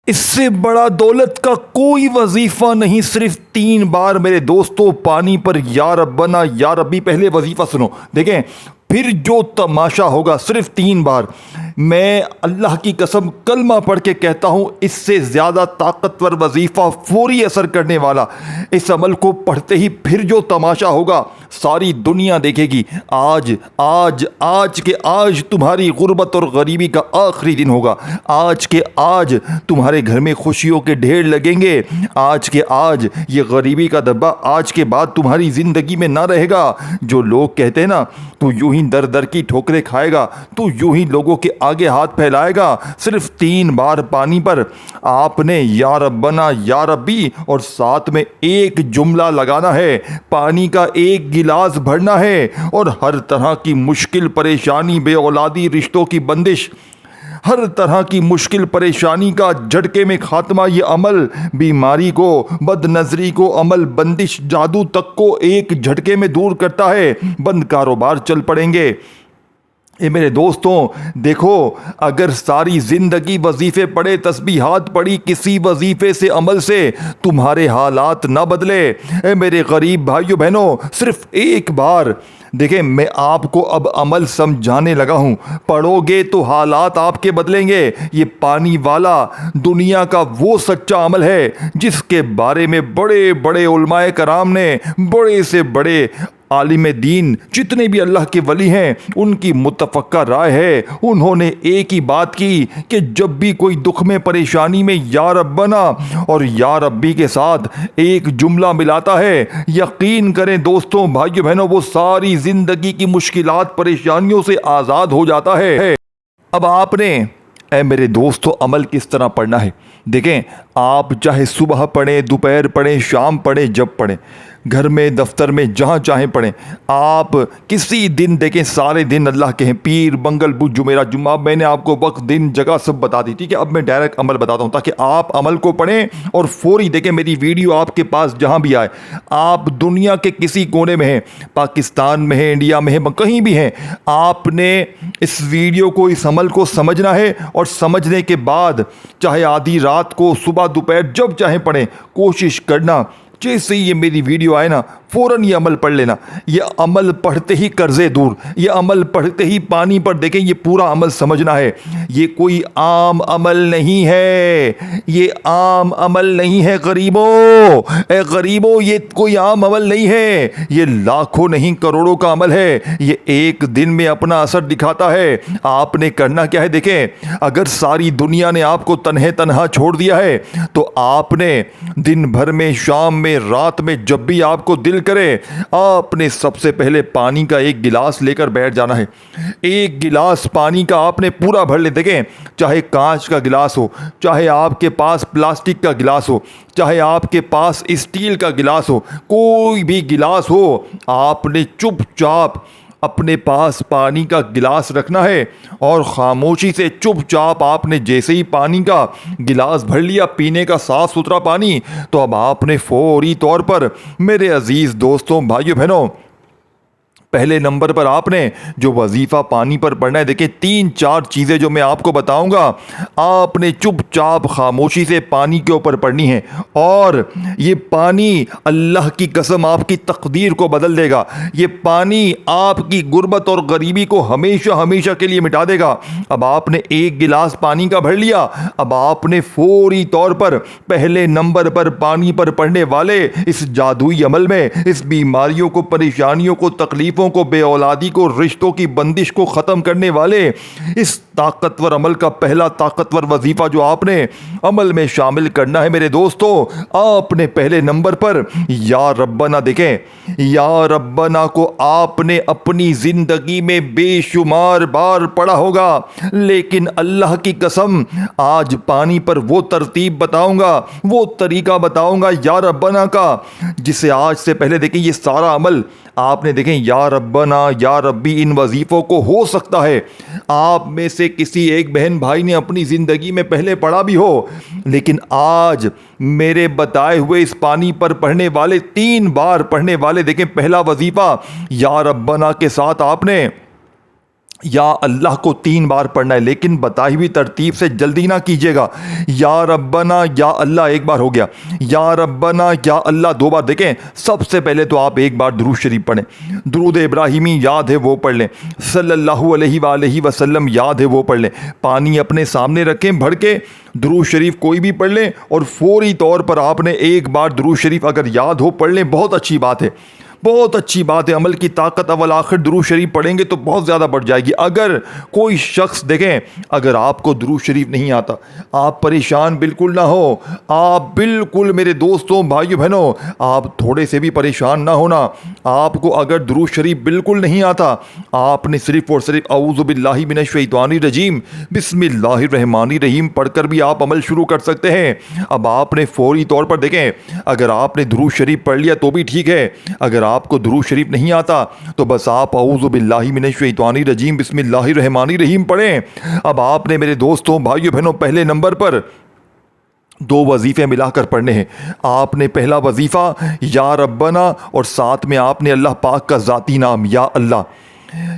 इससे बड़ा दौलत का कोई वजीफा नहीं। सिर्फ 3 बार मेरे दोस्तों पानी पर या रब्बना या रब्बी। पहले वजीफा सुनो, देखें फिर जो तमाशा होगा। सिर्फ 3 बार। मैं अल्लाह की कसम कलमा पढ़ के कहता हूँ, इससे ज़्यादा ताकतवर वजीफ़ा, फौरी असर करने वाला। इस अमल को पढ़ते ही फिर जो तमाशा होगा सारी दुनिया देखेगी। आज आज आज के आज तुम्हारी गुर्बत और गरीबी का आखिरी दिन होगा। आज के आज तुम्हारे घर में खुशियों के ढेर लगेंगे। आज के आज ये गरीबी का धब्बा आज के बाद तुम्हारी ज़िंदगी में ना रहेगा। जो लोग कहते हैं ना, तू यूं ही दर दर की ठोकरें खाएगा, तू यूं ही लोगों के आगे हाथ फैलाएगा। सिर्फ 3 बार पानी पर आपने या रब्बना या रब्बी और साथ में एक जुमला लगाना है। पानी का एक गिलास भरना है और हर तरह की मुश्किल परेशानी, बेऔलादी, रिश्तों की बंदिश, हर तरह की मुश्किल परेशानी का झटके में खात्मा। ये अमल बीमारी को, बदनजरी को, अमल बंदिश, जादू तक को एक झटके में दूर करता है। बंद कारोबार चल पड़ेंगे। ये मेरे दोस्तों देखो, अगर सारी ज़िंदगी वजीफ़े पढ़े, तस्बीहात पढ़ी, किसी वजीफ़े से, अमल से तुम्हारे हालात ना बदले। ए मेरे गरीब भाइयों बहनों, सिर्फ एक बार देखें, मैं आपको अब अमल समझाने लगा हूँ। पढ़ोगे तो हालात आपके बदलेंगे। ये पानी वाला दुनिया का वो सच्चा अमल है जिसके बारे में बड़े बड़े उलमाए कराम ने, बड़े से बड़े आलिम दीन, जितने भी अल्लाह के वली हैं, उनकी मुतफ़क्का राय है। उन्होंने एक ही बात की कि जब भी कोई दुख में, परेशानी में या रब्बना और या रब्बी के साथ एक जुमला मिलाता है, यकीन करें दोस्तों, भाइयों बहनों, वो सारी ज़िंदगी की मुश्किलात, परेशानियों से आज़ाद हो जाता है। अब आपने ऐ मेरे दोस्तों अमल किस तरह पढ़ना है देखें। आप चाहे सुबह पढ़ें, दोपहर पढ़ें, शाम पढ़ें, जब पढ़ें, घर में, दफ्तर में, जहाँ चाहें पढ़ें। आप किसी दिन देखें, सारे दिन अल्लाह के हैं, पीर, मंगल, बुध, जुमेरा, जुम्मा। मैंने आपको वक्त, दिन, जगह सब बता दी, ठीक है। अब मैं डायरेक्ट अमल बताता हूँ ताकि आप अमल को पढ़ें और फौरी देखें मेरी वीडियो आपके पास जहाँ भी आए। आप दुनिया के किसी कोने में हैं, पाकिस्तान में हैं, इंडिया में हैं, कहीं भी हैं, आपने इस वीडियो को, इस अमल को समझना है। और समझने के बाद चाहे आधी रात को, सुबह, दोपहर, जब चाहे पढ़ें। कोशिश करना जैसे ही ये मेरी वीडियो आए ना, फ़ौरन ये अमल पढ़ लेना। ये अमल पढ़ते ही कर्जे दूर, ये अमल पढ़ते ही पानी पर देखें। ये पूरा अमल समझना है। ये कोई आम अमल नहीं है, ये आम अमल नहीं है गरीबों। ए गरीबों, ये कोई आम अमल नहीं है। ये लाखों नहीं करोड़ों का अमल है। ये एक दिन में अपना असर दिखाता है। आपने करना क्या है देखें। अगर सारी दुनिया ने आपको तन्हे तन्हा छोड़ दिया है तो आपने दिन भर में, शाम में, रात में, जब भी आपको दिल करे, आपने सबसे पहले पानी का एक गिलास लेकर बैठ जाना है। एक गिलास पानी का आपने पूरा भर ले। देखें, चाहे कांच का गिलास हो, चाहे आपके पास प्लास्टिक का गिलास हो, चाहे आपके पास स्टील का गिलास हो, कोई भी गिलास हो, आपने चुपचाप अपने पास पानी का गिलास रखना है और ख़ामोशी से चुपचाप आपने जैसे ही पानी का गिलास भर लिया, पीने का साफ़ सुथरा पानी, तो अब आपने फौरी तौर पर मेरे अज़ीज़ दोस्तों, भाइयों बहनों, पहले नंबर पर आपने जो वजीफ़ा पानी पर पढ़ना है, देखिए 3-4 चीज़ें जो मैं आपको बताऊंगा, आपने चुपचाप खामोशी से पानी के ऊपर पढ़नी है। और ये पानी अल्लाह की कसम आपकी तकदीर को बदल देगा। ये पानी आपकी गुर्बत और गरीबी को हमेशा हमेशा के लिए मिटा देगा। अब आपने एक गिलास पानी का भर लिया, अब आपने फौरी तौर पर पहले नंबर पर पानी पर पढ़ने वाले इस जादुई अमल में, इस बीमारियों को, परेशानियों को, तकलीफ को, बेऔलादी को, रिश्तों की बंदिश को ख़त्म करने वाले इस ताकतवर अमल का पहला ताकतवर वजीफ़ा जो आपने अमल में शामिल करना है मेरे दोस्तों, आपने पहले नंबर पर या रब्बना देखें। या रब्बना को आपने अपनी ज़िंदगी में बेशुमार बार पढ़ा होगा, लेकिन अल्लाह की कसम आज पानी पर वो तरतीब बताऊंगा, वो तरीका बताऊंगा या रब्बना का, जिसे आज से पहले देखें ये सारा अमल आपने देखें या रब्बना या रब्बी इन वजीफ़ों को हो सकता है आप में से किसी एक बहन भाई ने अपनी ज़िंदगी में पहले पढ़ा भी हो, लेकिन आज मेरे बताए हुए इस पानी पर पढ़ने वाले 3 बार पढ़ने वाले देखें पहला वजीफ़ा या रब्बना के साथ आपने या अल्लाह को 3 बार पढ़ना है, लेकिन बताई हुई तरतीब से जल्दी ना कीजिएगा। या रब्बना या अल्लाह एक बार हो गया, या रब्बना या अल्लाह 2 बार। देखें, सबसे पहले तो आप एक बार दुरूद शरीफ पढ़ें, दुरूद इब्राहिमी याद है वो पढ़ लें, सल्लल्लाहु अलैहि वसल्लम याद है वो पढ़ लें, पानी अपने सामने रखें भर के, दुरूद शरीफ कोई भी पढ़ लें और फौरी तौर पर आपने एक बार दुरूद शरीफ अगर याद हो पढ़ लें। बहुत अच्छी बात है, बहुत अच्छी बात है। अमल की ताकत अव्वल आखिर दुरूद शरीफ पढ़ेंगे तो बहुत ज़्यादा बढ़ जाएगी। अगर कोई शख्स देखें, अगर आपको दुरूद शरीफ नहीं आता, आप परेशान बिल्कुल ना हो, आप बिल्कुल मेरे दोस्तों भाइयों बहनों, आप थोड़े से भी परेशान ना होना। आपको अगर दुरूद शरीफ बिल्कुल नहीं आता, आपने सिर्फ और सिर्फ औज़ु बिल्लाहि मिनश शैतानिर रजीम बिस्मिल्लाहिर रहमानिर रहीम पढ़कर भी आप अमल शुरू कर सकते हैं। अब आपने फौरी तौर पर देखें, अगर आपने दुरूद शरीफ पढ़ लिया तो भी ठीक है, अगर आपको दुरूद शरीफ नहीं आता तो बस आप औज़ु बिल्लाहि मिनश शैतानिर रजीम बिस्मिल्लाहिर रहमानिर रहीम पढ़ें। अब आपने मेरे दोस्तों भाइयों बहनों पहले नंबर पर 2 वजीफ़े मिलाकर पढ़ने हैं। आपने पहला वजीफ़ा या रब्बना और साथ में आपने अल्लाह पाक का ज़ाती नाम या अल्लाह,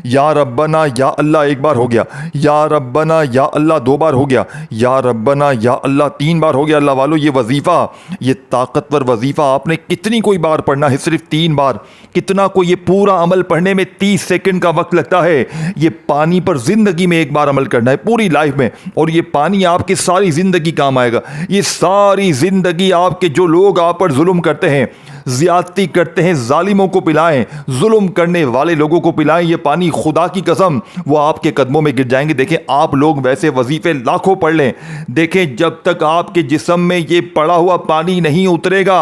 या रब्बना या अल्लाह एक बार हो गया, या रब्बना या अल्लाह 2 बार हो गया, या रब्बना या अल्लाह 3 बार हो गया। अल्लाह वालों, ये वजीफ़ा, ये ताकतवर वजीफ़ा आपने कितनी कोई बार पढ़ना है? सिर्फ 3 बार। कितना को ये पूरा अमल पढ़ने में 30 सेकंड का वक्त लगता है। ये पानी पर ज़िंदगी में एक बार अमल करना है पूरी लाइफ में, और ये पानी आपकी सारी ज़िंदगी काम आएगा। ये सारी ज़िंदगी आपके जो लोग आप पर जुल्म करते हैं, ज़्यादती करते हैं, जालिमों को पिलाएं, जुल्म करने वाले लोगों को पिलाएं। ये पानी खुदा की कसम वो आपके कदमों में गिर जाएंगे। देखें, आप लोग वैसे वजीफे लाखों पढ़ लें, देखें जब तक आपके जिस्म में ये पड़ा हुआ पानी नहीं उतरेगा,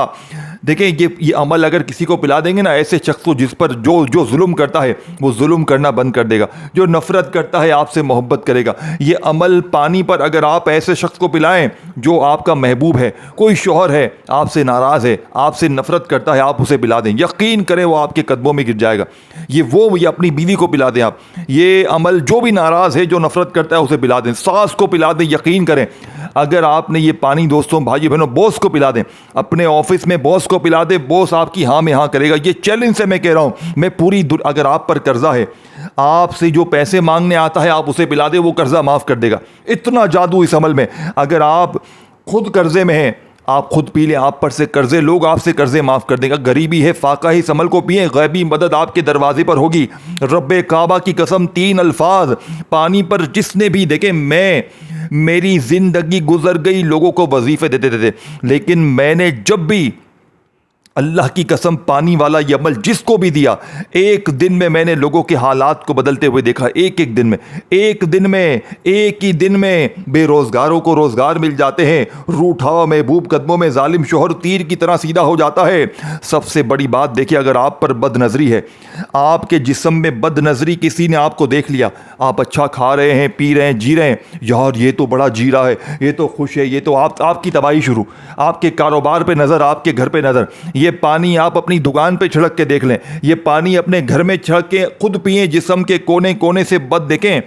देखें ये अमल अगर किसी को पिला देंगे ना, ऐसे शख्स को जिस पर जो जुल्म करता है वो जुल्म करना बंद कर देगा, जो नफरत करता है आपसे मोहब्बत करेगा। ये अमल पानी पर अगर आप ऐसे शख्स को पिलाएं जो आपका महबूब है, कोई शौहर है आपसे नाराज़ है, आपसे नफरत करता है, आप उसे पिला दें, यकीन करें वो आपके कदमों में गिर जाएगा। ये अपनी बीवी को पिला दें आप, ये अमल जो भी नाराज़ है, जो नफरत करता है उसे पिला दें, सास को पिला दें। यकीन करें अगर आपने ये पानी दोस्तों भाई बहनों बॉस को पिला दें, अपने ऑफिस में बॉस को पिला दे, बॉस आपकी हाँ में हाँ करेगा। ये चैलेंज से मैं कह रहा हूं, मैं अगर आप पर कर्जा है, आपसे जो पैसे मांगने आता है आप उसे पिला दे, वो कर्जा माफ कर देगा। इतना जादू इस अमल में। अगर आप खुद कर्जे में हैं, आप खुद पी लें, आप पर से कर्जे लोग आपसे कर्जे माफ कर देगा। गरीबी है, फाका ही समल को पिए, गैबी मदद आपके दरवाजे पर होगी। रब्बे काबा की कसम, 3 अल्फाज पानी पर जिसने भी देखे, मेरी जिंदगी गुजर गई लोगों को वजीफे देते देते, लेकिन मैंने जब भी अल्लाह की कसम पानी वाला ये अमल जिसको भी दिया, एक दिन में मैंने लोगों के हालात को बदलते हुए देखा। एक ही दिन में बेरोजगारों को रोजगार मिल जाते हैं, रूठा हुआ महबूब कदमों में जालिम शोहर तीर की तरह सीधा हो जाता है। सबसे बड़ी बात देखिए, अगर आप पर बदनजरी है, आपके जिस्म में बदनजरी, किसी ने आपको देख लिया, आप अच्छा खा रहे हैं, पी रहे हैं, जी रहे हैं, यार ये तो बड़ा जी रहा है, ये तो खुश है, ये तो आपकी तबाही शुरू, आपके कारोबार पे नज़र, आपके घर पे नज़र। ये पानी आप अपनी दुकान पे छिड़क के देख लें, ये पानी अपने घर में छिड़क के खुद पिए, जिस्म के कोने कोने से देखें।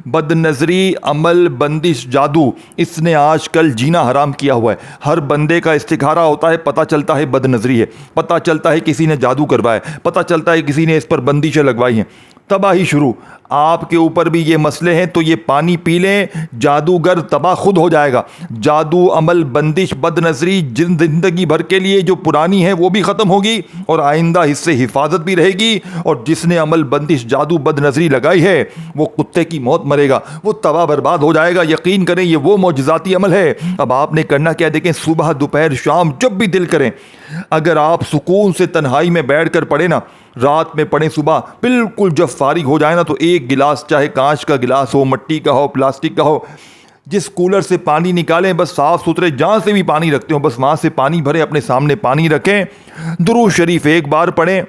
बदनजरी, अमल, बंदिश, जादू, इसने आजकल जीना हराम किया हुआ है। हर बंदे का इस्तिखारा होता है, पता चलता है बदनजरी है, पता चलता है किसी ने जादू करवाया, पता चलता है किसी ने इस पर बंदिशें लगवाई हैं, तबाही शुरू। आपके ऊपर भी ये मसले हैं तो ये पानी पी लें, जादूगर तबाह खुद हो जाएगा। जादू, अमल, बंदिश, बदनजरी जिंदगी भर के लिए जो पुरानी है वो भी ख़त्म होगी और आइंदा इससे हिफाजत भी रहेगी। और जिसने अमल, बंदिश, जादू, बदनजरी लगाई है वो कुत्ते की मौत मरेगा, वो तबाह बर्बाद हो जाएगा। यकीन करें ये वो मौजज़ाती अमल है। अब आपने करना क्या, देखें, सुबह, दोपहर, शाम, जब भी दिल करें, अगर आप सुकून से तन्हाई में बैठ कर पढ़े ना, रात में पढ़ें, सुबह बिल्कुल जब फारिग हो जाए ना, तो एक गिलास, चाहे कांच का गिलास हो, मिट्टी का हो, प्लास्टिक का हो, जिस कूलर से पानी निकालें, बस साफ़ सुथरे जहाँ से भी पानी रखते हो बस वहाँ से पानी भरें, अपने सामने पानी रखें, दुरूद शरीफ एक बार पढ़ें।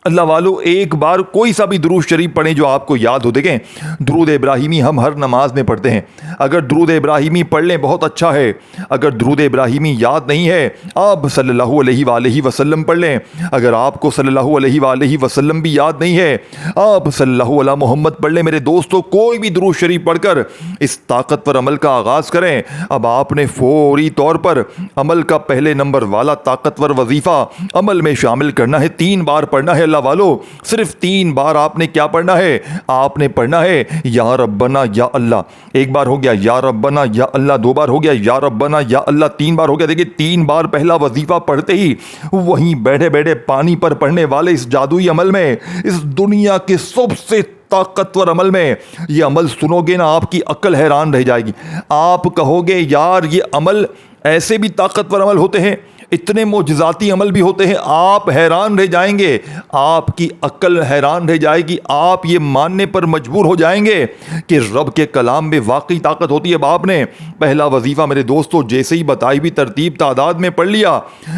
अल्लाह वालों, एक बार कोई सा भी दुरूद शरीफ पढ़ें जो आपको याद हो। देखें, दुरूद इब्राहिमी हम हर नमाज में पढ़ते हैं, अगर दुरूद इब्राहिमी पढ़ लें बहुत अच्छा है। अगर दुरूद इब्राहिमी याद नहीं है, आप सल्लल्लाहु अलैहि वसल्लम पढ़ लें। अगर आपको सल्लल्लाहु अलैहि वसल्लम भी याद नहीं है, आप सल्लल्लाहु अला मोहम्मद पढ़ लें। मेरे दोस्तों, कोई भी दुरूद शरीफ पढ़कर इस ताकतवर अमल का आगाज़ करें। अब आपने फौरी तौर पर अमल का पहले नंबर वाला ताकतवर वजीफ़ा अमल में शामिल करना है, 3 बार पढ़ना है। अल्लाह अल्लाह वालों सिर्फ 3 बार आपने क्या पढ़ना है, आपने पढ़ना है या रब्बना या अल्लाह। एक बार हो गया या रब्बना या अल्लाह, 2 बार हो गया या रब्बना या अल्लाह, 3 बार हो गया। देखिए 3 बार पहला वजीफा पढ़ते ही वहीं बैठे बैठे पानी पर पढ़ने वाले इस जादुई अमल में, इस दुनिया के सबसे ताकतवर अमल में, ये अमल सुनोगे ना आपकी अक्ल हैरान रह जाएगी। आप कहोगे यार ये अमल ऐसे भी ताकतवर अमल होते हैं, इतने मोजज़ाती अमल भी होते हैं। आप हैरान रह जाएंगे, आपकी अक्ल हैरान रह जाएगी। आप ये मानने पर मजबूर हो जाएंगे कि रब के कलाम में वाकई ताकत होती है। अब आपने पहला वजीफ़ा मेरे दोस्तों जैसे ही बताई हुई तरतीब तादाद में पढ़ लिया,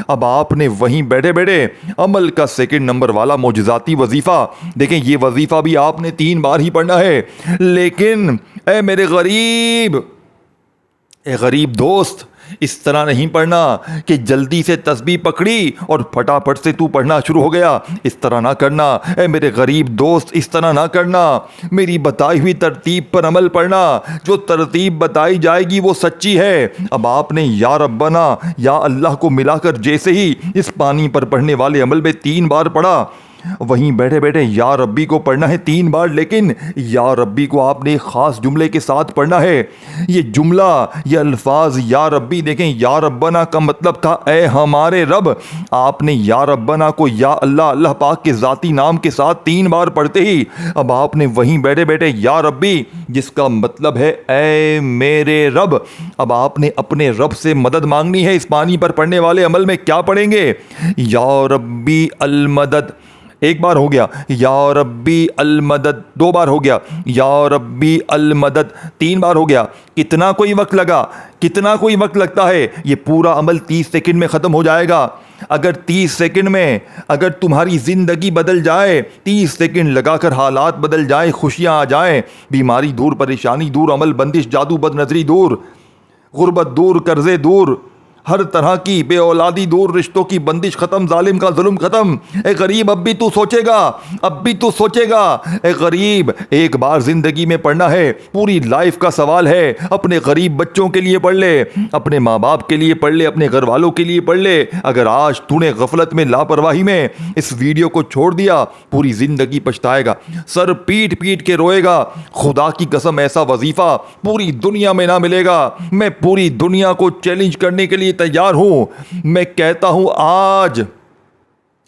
अब आपने वहीं बैठे बैठे अमल का 2 नंबर वाला मोजज़ाती वजीफ़ा, देखें ये वजीफ़ा भी आपने 3 बार ही पढ़ना है। लेकिन ए मेरे गरीब दोस्त, इस तरह नहीं पढ़ना कि जल्दी से तस्बीह पकड़ी और फटाफट से तू पढ़ना शुरू हो गया। इस तरह ना करना ए मेरे गरीब दोस्त, इस तरह ना करना। मेरी बताई हुई तरतीब पर अमल पढ़ना, जो तरतीब बताई जाएगी वो सच्ची है। अब आपने या रब्बना या अल्लाह को मिलाकर जैसे ही इस पानी पर पढ़ने वाले अमल में 3 बार पढ़ा, वहीं बैठे बैठे या रब्बी को पढ़ना है 3 बार। लेकिन या रब्बी को आपने ख़ास जुमले के साथ पढ़ना है। ये जुमला, ये अल्फाज या रब्बी, देखें या रब्बना का मतलब था ए हमारे रब। आपने या रब्बना को या अल्लाह पाक के ज़ाती नाम के साथ 3 बार पढ़ते ही अब आपने वहीं बैठे बैठे या रब्बी, जिसका मतलब है ए मेरे रब, अब आपने अपने रब से मदद मांगनी है। इस पानी पर पढ़ने वाले अमल में क्या पढ़ेंगे, या रब्बी अल मदद। 1 बार हो गया या रब्बी अल मदद, 2 बार हो गया या रब्बी अल मदद, 3 बार हो गया। कितना कोई वक्त लगा, कितना कोई वक्त लगता है? ये पूरा अमल 30 सेकंड में ख़त्म हो जाएगा। अगर 30 सेकंड में अगर तुम्हारी ज़िंदगी बदल जाए, 30 सेकंड लगाकर हालात बदल जाए, खुशियाँ आ जाएं, बीमारी दूर, परेशानी दूर, अमल बंदिश, जादू बदनजरी दूर, गुर्बत दूर, कर्जे दूर, हर तरह की बेऔलादी दूर, रिश्तों की बंदिश खत्म, जालिम का जुल्म खत्म। ए गरीब अब भी तू सोचेगा, अब भी तू सोचेगा। ए गरीब, एक बार जिंदगी में पढ़ना है, पूरी लाइफ का सवाल है। अपने गरीब बच्चों के लिए पढ़ ले, अपने माँ बाप के लिए पढ़ ले, अपने घर वालों के लिए पढ़ ले। अगर आज तूने गफलत में, लापरवाही में इस वीडियो को छोड़ दिया, पूरी जिंदगी पछताएगा, सर पीट पीट के रोएगा। खुदा की कसम ऐसा वजीफा पूरी दुनिया में ना मिलेगा। मैं पूरी दुनिया को चैलेंज करने के लिए तैयार हूं। मैं कहता हूं आज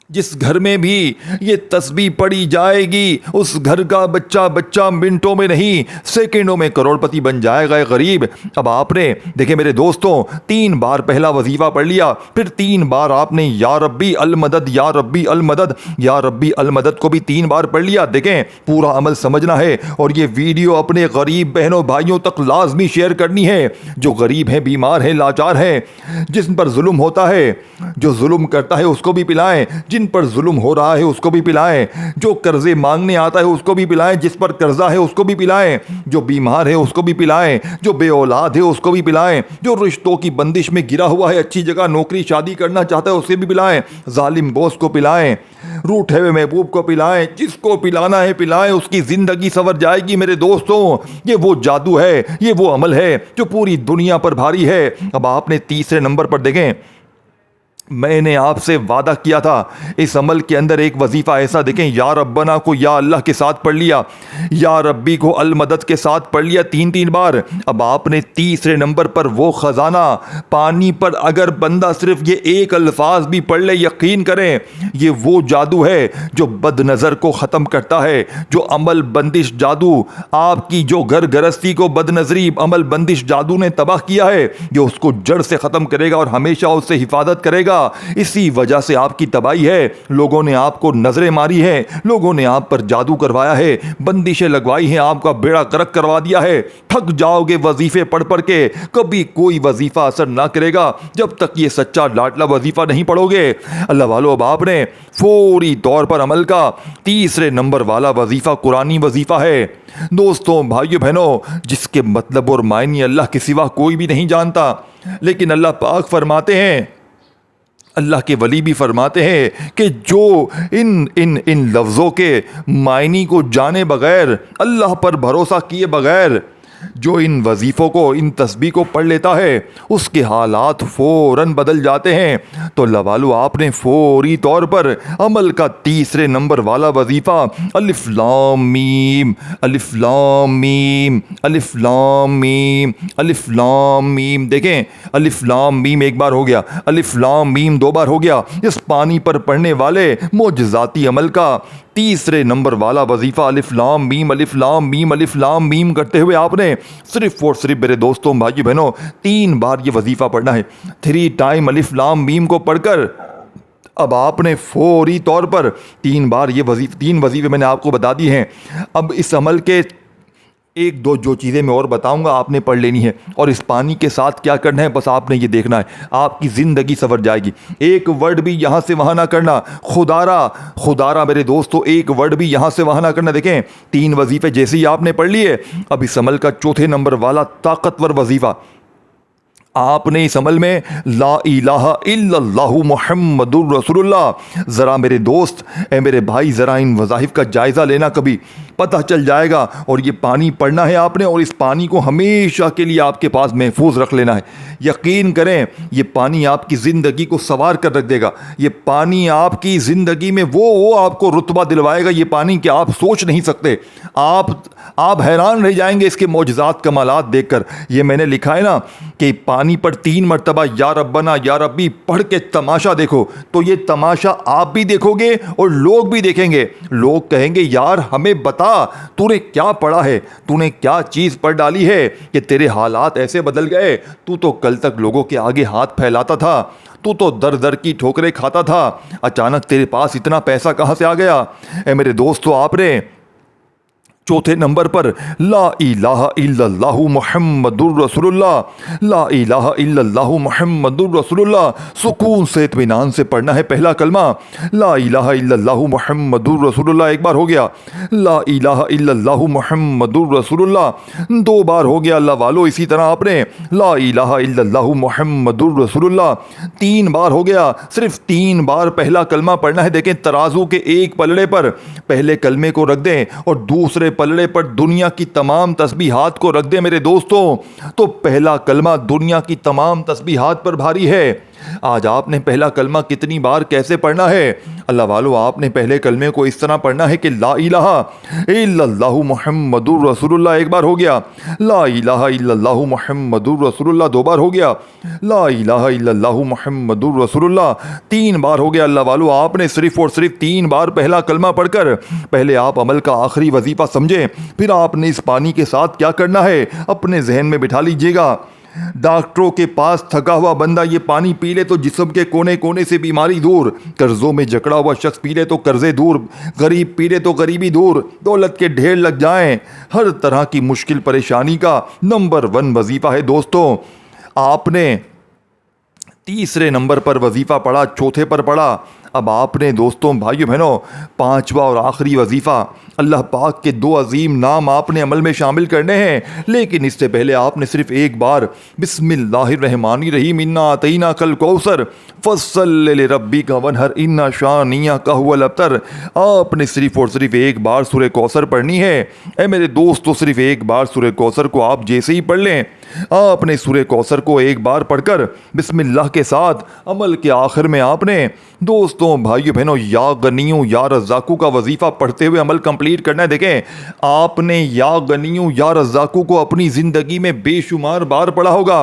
जिस घर में भी ये तस्बीह पढ़ी जाएगी, उस घर का बच्चा मिनटों में नहीं सेकंडों में करोड़पति बन जाएगा। ये गरीब, अब आपने देखे मेरे दोस्तों 3 बार पहला वजीफा पढ़ लिया, फिर 3 बार आपने या रब्बी अल मदद, या रब्बी अल मदद, या रब्बी अल मदद को भी 3 बार पढ़ लिया। देखें पूरा अमल समझना है और ये वीडियो अपने गरीब बहनों भाइयों तक लाजमी शेयर करनी है। जो गरीब हैं, बीमार हैं, लाचार हैं, जिन पर जुल्म होता है, जो जुल्म करता है उसको भी पिलाएं, जिन पर जुल्म हो रहा है उसको भी पिलाएं, जो कर्जे मांगने आता है उसको भी पिलाएं, जिस पर कर्जा है उसको भी पिलाएं, जो बीमार है उसको भी पिलाएं, जो बेऔलाद है उसको भी पिलाएं, जो रिश्तों की बंदिश में गिरा हुआ है, अच्छी जगह नौकरी शादी करना चाहता है उसे भी पिलाएं, जालिम बॉस को पिलाएं, रूठे हुए महबूब को पिलाएं, जिसको पिलाना है पिलाएं, उसकी जिंदगी संवर जाएगी। मेरे दोस्तों ये वो जादू है, ये वो अमल है जो पूरी दुनिया पर भारी है। अब आपने 3 नंबर पर देखें, मैंने आपसे वादा किया था इस अमल के अंदर एक वजीफा ऐसा, देखें या रब्बना को या अल्लाह के साथ पढ़ लिया, या रब्बी को अल मदद के साथ पढ़ लिया 3 बार। अब आपने 3 नंबर पर वो खजाना, पानी पर अगर बंदा सिर्फ ये एक अल्फाज भी पढ़ ले, यकीन करें ये वो जादू है जो बदनज़र को ख़त्म करता है, जो अमल बंदिश जादू, आपकी जो घर गृहस्थी को बदनजरी अमल बंदिश जादू ने तबाह किया है, जो उसको जड़ से ख़त्म करेगा और हमेशा उससे हिफाजत करेगा। इसी वजह से आपकी तबाही है। लोगों ने आपको नजरें मारी है, लोगों ने आप पर जादू करवाया है, बंदिशें लगवाई हैं, आपका बेड़ा गर्क करवा दिया है। थक जाओगे वजीफे पढ़ पढ़ के, कभी कोई वजीफा असर ना करेगा जब तक ये सच्चा लाडला वजीफा नहीं पढ़ोगे। अल्लाह वालों, अब आपने फौरी तौर पर अमल का 3 नंबर वाला वजीफा कुरानी वजीफा है। दोस्तों, भाइयों बहनों, जिसके मतलब और मायने अल्लाह के सिवा कोई भी नहीं जानता, लेकिन अल्लाह पाक फरमाते हैं, अल्लाह के वली भी फरमाते हैं कि जो इन लफ्ज़ों के मायने को जाने बगैर, अल्लाह पर भरोसा किए बगैर जो इन वजीफ़ों को, इन तस्बीह को पढ़ लेता है उसके हालात फ़ौरन बदल जाते हैं। तो लवालो आपने फ़ौरी तौर पर अमल का तीसरे नंबर वाला वजीफ़ा अलिफ लाम मीम, अलिफ लाम मीम, अलिफ लाम मीम, अलिफ लाम मीम, देखें अलिफ लाम मीम एक बार हो गया, अलिफ लाम मीम दो बार हो गया। इस पानी पर पढ़ने वाले मोजज़ाती अमल का तीसरे नंबर वाला वजीफ़ा अलिफ लाम मीम, अलिफ लाम मीम, अलिफ लाम मीम करते हुए आपने सिर्फ और सिर्फ मेरे दोस्तों भाई बहनों 3 बार ये वजीफ़ा पढ़ना है। 3 टाइम अलिफ लाम मीम को पढ़कर अब आपने फौरी तौर पर 3 बार ये तीन वजीफ़े मैंने आपको बता दी हैं। अब इस अमल के एक दो जो चीज़ें मैं और बताऊंगा आपने पढ़ लेनी है, और इस पानी के साथ क्या करना है बस आपने ये देखना है, आपकी ज़िंदगी संवर जाएगी। एक वर्ड भी यहाँ से वहाँ ना करना, खुदारा खुदारा मेरे दोस्तों, एक वर्ड भी यहाँ से वहाँ ना करना। देखें 3 वजीफ़े जैसे ही आपने पढ़ लिए, अब इस अमल का चौथे नंबर वाला ताकतवर वजीफ़ा आपने इस अमल में ला इलाहा इल्लल्लाहु मुहम्मदुर रसूलुल्लाह। ज़रा मेरे दोस्त मेरे भाई ज़रा इन वज़ाइफ का जायज़ा लेना, कभी पता चल जाएगा। और ये पानी पढ़ना है आपने, और इस पानी को हमेशा के लिए आपके पास महफूज रख लेना है। यकीन करें ये पानी आपकी ज़िंदगी को संवार कर रख देगा। ये पानी आपकी ज़िंदगी में वो आपको रुतबा दिलवाएगा, ये पानी कि आप सोच नहीं सकते। आप हैरान रह जाएंगे इसके मौजज़ात कमालात देखकर। ये मैंने लिखा है ना कि पानी पर 3 मरतबा या रब्बना या रब्बी पढ़ के तमाशा देखो, तो ये तमाशा आप भी देखोगे और लोग भी देखेंगे। लोग कहेंगे यार हमें बता तूने क्या पढ़ा है, तूने क्या चीज़ पढ़ डाली है कि तेरे हालात ऐसे बदल गए। तू तो कल तक लोगों के आगे हाथ फैलाता था, तू तो दर दर की ठोकरें खाता था, अचानक तेरे पास इतना पैसा कहाँ से आ गया। मेरे दोस्तों आपने चौथे नंबर पर ला इलाहा इल्लल्लाहु मुहम्मदुर रसूलुल्लाह, ला इलाहा इल्लल्लाहु मुहम्मदुर रसूलुल्लाह सुकून से इत्मीनान से पढ़ना है। पहला कलमा ला इलाहा इल्लल्लाहु मुहम्मदुर रसूलुल्लाह एक बार हो गया, ला इलाहा इल्लल्लाहु मुहम्मदुर रसूलुल्लाह 2 बार हो गया। अल्लाह वालो इसी तरह आपने ला इलाहा इल्लल्लाहु मुहम्मदुर रसूलुल्लाह 3 बार हो गया। सिर्फ 3 बार पहला कलमा पढ़ना है। देखें तराजू के एक पलड़े पर पहले कलमे को रख दें और दूसरे पलड़े पर दुनिया की तमाम तस्बीहात को रख दे मेरे दोस्तों, तो पहला कलमा दुनिया की तमाम तस्बीहात पर भारी है। आज आपने पहला कलमा कितनी बार कैसे पढ़ना है? अल्लाह वालो आपने पहले कलमे को इस तरह पढ़ना है कि ला इलाहा इल्लल्लाहु मुहम्मदुर रसूलुल्लाह एक बार हो गया, ला इलाहा इल्लल्लाहु मुहम्मदुर रसूलुल्लाह 2 बार हो गया, ला इलाहा इल्लल्लाहु मुहम्मदुर रसूलुल्लाह 3 बार हो गया। अल्लाह वालो आपने सिर्फ और सिर्फ 3 बार पहला कलमा पढ़कर पहले आप अमल का आखिरी वजीफा समझें, फिर आपने इस पानी के साथ क्या करना है अपने जहन में बिठा लीजिएगा। डॉक्टरों के पास थका हुआ बंदा ये पानी पी ले तो जिस्म के कोने कोने से बीमारी दूर, कर्जों में जकड़ा हुआ शख्स पी ले तो कर्जे दूर, गरीब पी ले तो गरीबी दूर, दौलत के ढेर लग जाएं। हर तरह की मुश्किल परेशानी का नंबर 1 वजीफा है दोस्तों। आपने तीसरे नंबर पर वजीफा पढ़ा, चौथे पर पढ़ा, अब आपने दोस्तों भाइयों बहनों 5वां और आखिरी वजीफा अल्लाह पाक के 2 अजीम नाम आपने अमल में शामिल करने हैं। लेकिन इससे पहले आपने सिर्फ एक बार बिस्मिल्लाहिर्रहमानिर्रहीम इन्ना अतईना कल कौसर फस्सल लिरब्बिका वनहर इन्ना शानिया का हुवल अब्तर, आपने सिर्फ और सिर्फ एक बार सूरह कौसर पढ़नी है। ए मेरे दोस्तों सिर्फ एक बार सूरह कौसर को आप जैसे ही पढ़ लें, आपने सूरह कौसर को एक बार पढ़कर बिस्मिल्लाह के साथ अमल के आखिर में आपने दोस्तों भाइयों बहनों या गनियों या रज़ाकू का वजीफा पढ़ते हुए अमल कंप्लीट करना है। देखें आपने या गनियों या रज़ाकू को अपनी ज़िंदगी में बेशुमार बार पढ़ा होगा,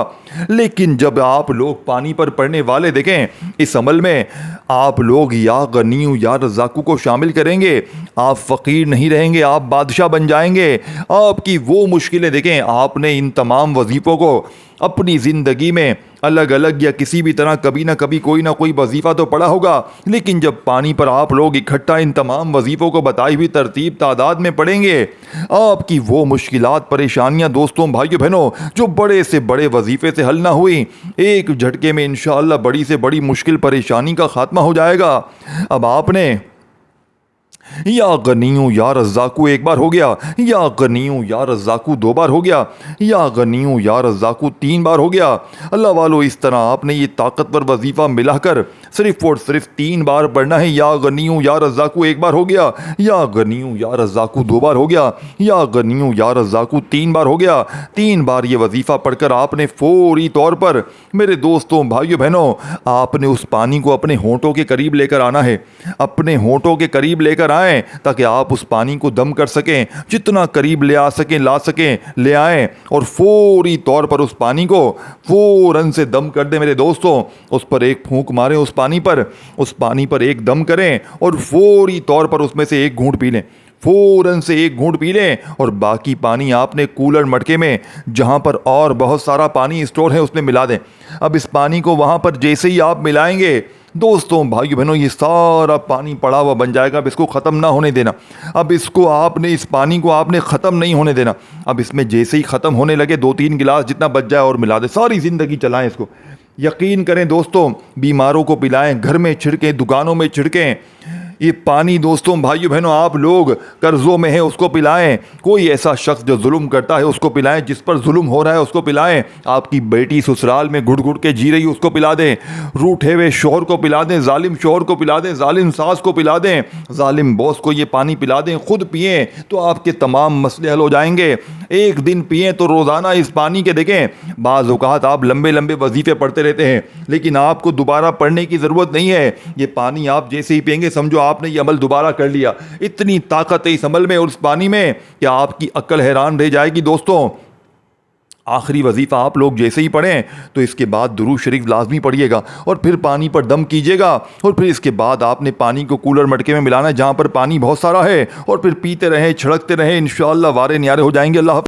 लेकिन जब आप लोग पानी पर पढ़ने वाले देखें इस अमल में आप लोग या गनियों या रज़ाकू को शामिल करेंगे, आप फ़कीर नहीं रहेंगे, आप बादशाह बन जाएंगे। आपकी वो मुश्किलें देखें, आपने इन तमाम वजीफ़ों को अपनी ज़िंदगी में अलग अलग या किसी भी तरह कभी ना कभी कोई ना कोई वजीफ़ा तो पढ़ा होगा, लेकिन जब पानी पर आप लोग इकट्ठा इन तमाम वजीफ़ों को बताई हुई तरतीब तादाद में पढ़ेंगे, आपकी वो मुश्किलात परेशानियां दोस्तों भाइयों बहनों जो बड़े से बड़े वजीफ़े से हल ना हुई, एक झटके में इंशाअल्लाह बड़ी से बड़ी मुश्किल परेशानी का खात्मा हो जाएगा। अब आपने या गनियू या रज़्ज़ाक़ू एक बार हो गया, या गनियू या रज़्ज़ाक़ू 2 बार हो गया, या गनियू या रज़्ज़ाक़ू 3 बार हो गया। अल्लाह वालों, इस तरह आपने ये ताकतवर वजीफ़ा मिलाकर सिर्फ और सिर्फ 3 बार पढ़ना है। या गनियू या रज़्ज़ाक़ू एक बार हो गया, या गनियू या रज़्ज़ाक़ू 2 बार हो गया, या गनियू या रज़्ज़ाक़ू 3 बार हो गया। 3 बार ये वजीफ़ा पढ़कर आपने फौरी तौर पर मेरे दोस्तों, भाइयों, बहनों, आपने उस पानी को अपने होंठों के करीब लेकर आना है। अपने होंठों के करीब लेकर आएं ताकि आप उस पानी को दम कर सकें। जितना करीब ले आ सकें, ला सकें, ले आएं और फौरी तौर पर उस पानी को फौरन से दम कर दें मेरे दोस्तों। उस पर एक फूंक मारें, उस पानी पर एक दम करें और फौरी तौर पर उसमें से एक घूंट पी लें। फ़ौरन से एक घूंट पी लें और बाकी पानी आपने कूलर मटके में, जहाँ पर और बहुत सारा पानी स्टोर है, उसमें मिला दें। अब इस पानी को वहाँ पर जैसे ही आप मिलाएंगे दोस्तों, भाइयों, बहनों, ये सारा पानी पड़ा हुआ बन जाएगा। अब इसको ख़त्म ना होने देना। अब इस पानी को आपने ख़त्म नहीं होने देना। अब इसमें जैसे ही ख़त्म होने लगे 2-3 गिलास जितना बच जाए और मिला दें। सारी ज़िंदगी चलाएं इसको। यकीन करें दोस्तों, बीमारों को पिलाएं, घर में छिड़कें, दुकानों में छिड़कें। ये पानी दोस्तों, भाइयों, बहनों, आप लोग कर्ज़ों में हैं उसको पिलाएं। कोई ऐसा शख्स जो जुल्म करता है उसको पिलाएं। जिस पर जुल्म हो रहा है उसको पिलाएं। आपकी बेटी ससुराल में घुट घुट के जी रही है उसको पिला दें। रूठे हुए शोहर को पिला दें, जालिम शोहर को पिला दें, जालिम सास को पिला दें, जालिम बॉस को ये पानी पिला दें। खुद पिएं तो आपके तमाम मसले हल हो जाएंगे। एक दिन पिएं तो रोज़ाना इस पानी के देखें। बाज़ औक़ात आप लंबे लंबे वजीफ़े पढ़ते रहते हैं, लेकिन आपको दोबारा पढ़ने की ज़रूरत नहीं है। ये पानी आप जैसे ही पिएंगे समझो आपने ये अमल दोबारा कर लिया। इतनी ताकत है इस अमल में और उस पानी में कि आपकी अक्ल हैरान रह जाएगी दोस्तों। आखिरी वजीफ़ा आप लोग जैसे ही पढ़ें तो इसके बाद दुरूद शरीफ लाजमी पढ़िएगा और फिर पानी पर दम कीजिएगा और फिर इसके बाद आपने पानी को कूलर मटके में मिलाना है जहाँ पर पानी बहुत सारा है और फिर पीते रहें, छिड़कते रहें। इंशाअल्लाह वारे न्यारे हो जाएंगे। अल्लाह